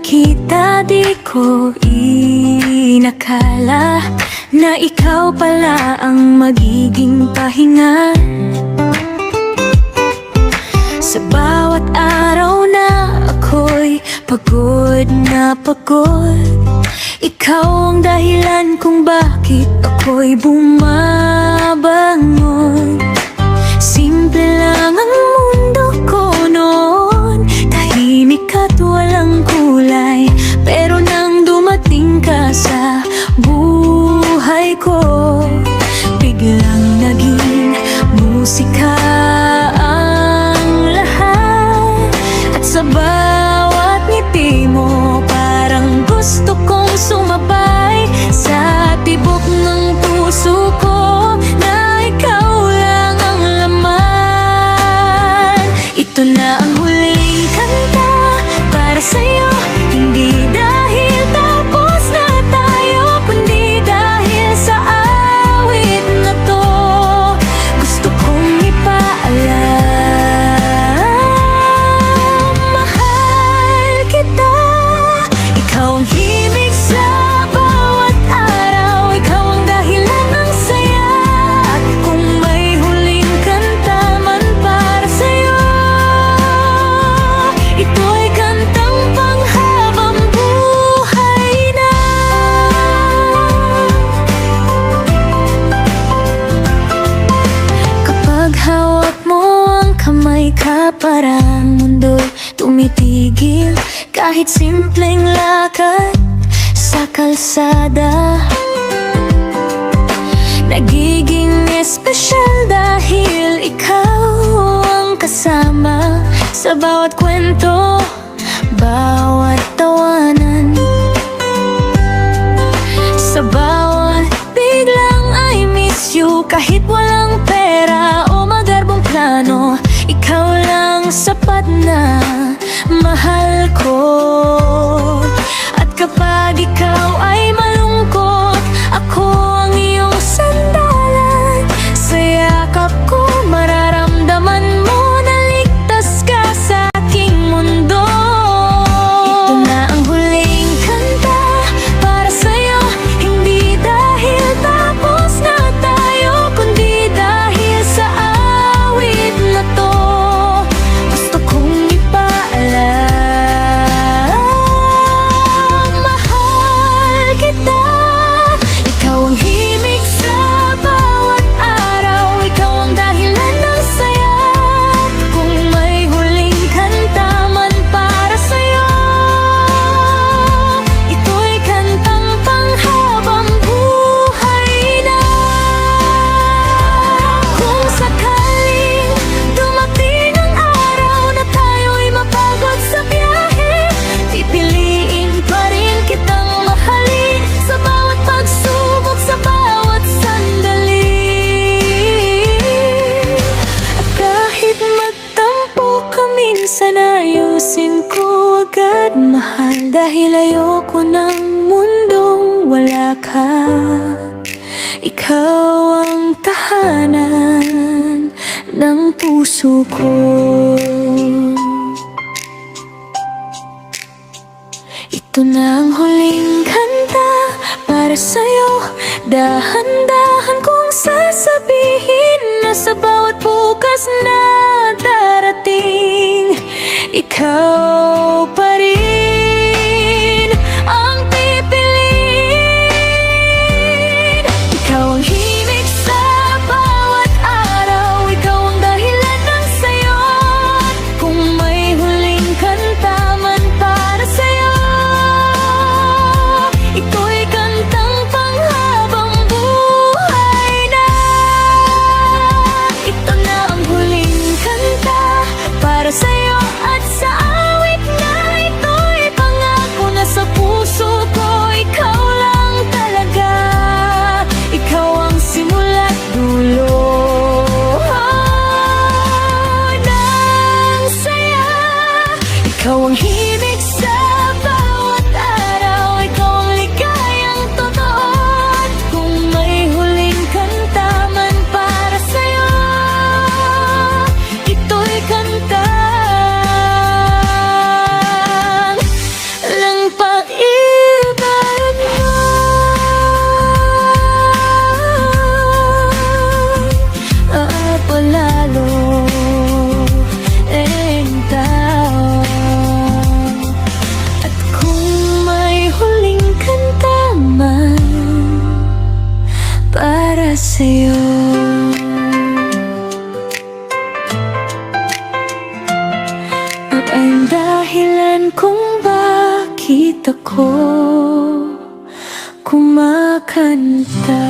nakita, di ko inakala na ikaw pala ang magiging pahinga. Sa bawat araw na ako'y pagod na pagod, ikaw ang dahilan kung bakit ako'y bumabangon. Simple lang ang mundo ko noon, tahimik at walang kulay. Pero nang dumating ka sa buhay ko, biglang naging musika ang lahat. At sa bawat ngiti mo, parang gusto kong sumabay sa tibok ng puso ko, na ikaw lang ang laman. Ito na ang huling kanta para sa'yo, hindi dahil tapos na tayo, kundi dahil sa awit na to. Gusto kong ipaalam, mahal kita. Ikaw ang himig sa bawat araw, ikaw ang dahilan ng saya. At kung may huling kanta man para sa'yo, ito'y kantang panghabang buhay na. Kapag hawak mo ang kamay ka, parang mundo'y tumitigil. Kahit simpleng lakad sa kalsada, nagiging espesyal dahil ikaw ang kasama sa bawat kwento, bawat tawanan. Sa bawat biglang I miss you, kahit walang pera o magarbong plano, ikaw lang sapat na mahal ko. At kapag ikaw ay malungkot, ako ang iyong sandalan. Sa yakap ko mararamdaman mo na ligtas ka sa aking mundo. Ito na ang huling kanta para sa'yo, hindi dahil tapos na tayo, kundi dahil sa awit na to. Gusto kong ipaalam, mahal kita. Ikaw ang himig sa bawat araw, ikaw ang dahilan ng saya. Kung may huling kanta man para sa'yo, ito'y kantang panghabang buhay na. Kung sakaling dumating ang araw na tayo'y mapagod sa biyahe, pipiliin pa rin kitang mahalin sa bawat pagsubok, sa bawat sandali. At kahit magtampo ka minsan, ayusin ko agad, mahal. Dahil ayoko ng mundong wala ka. Ikaw ang tahanan ng puso ko. Ito na ang huling kanta para sa'yo, dahan-dahan kong sasabihin na sa bawat bukas na darating, ikaw pa rin ang pipiliin. Ikaw ang himig sa bawat araw, ikaw ang dahilan ng sayo. At kung may huling kanta man para sa'yo, ito'y kantang panghabang buhay na. Ito na ang huling kanta para sa'yo, at sa awit na ito'y pangako na sa puso ko. Ikaw lang talaga, ikaw ang simula't dulo ng saya. Ikaw ang himig sa bawat araw, ikaw ang ligayang totoo. At kung may huling kanta man para sa'yo, ito'y kantang lang ang dahilan kung bakit ako kumakanta.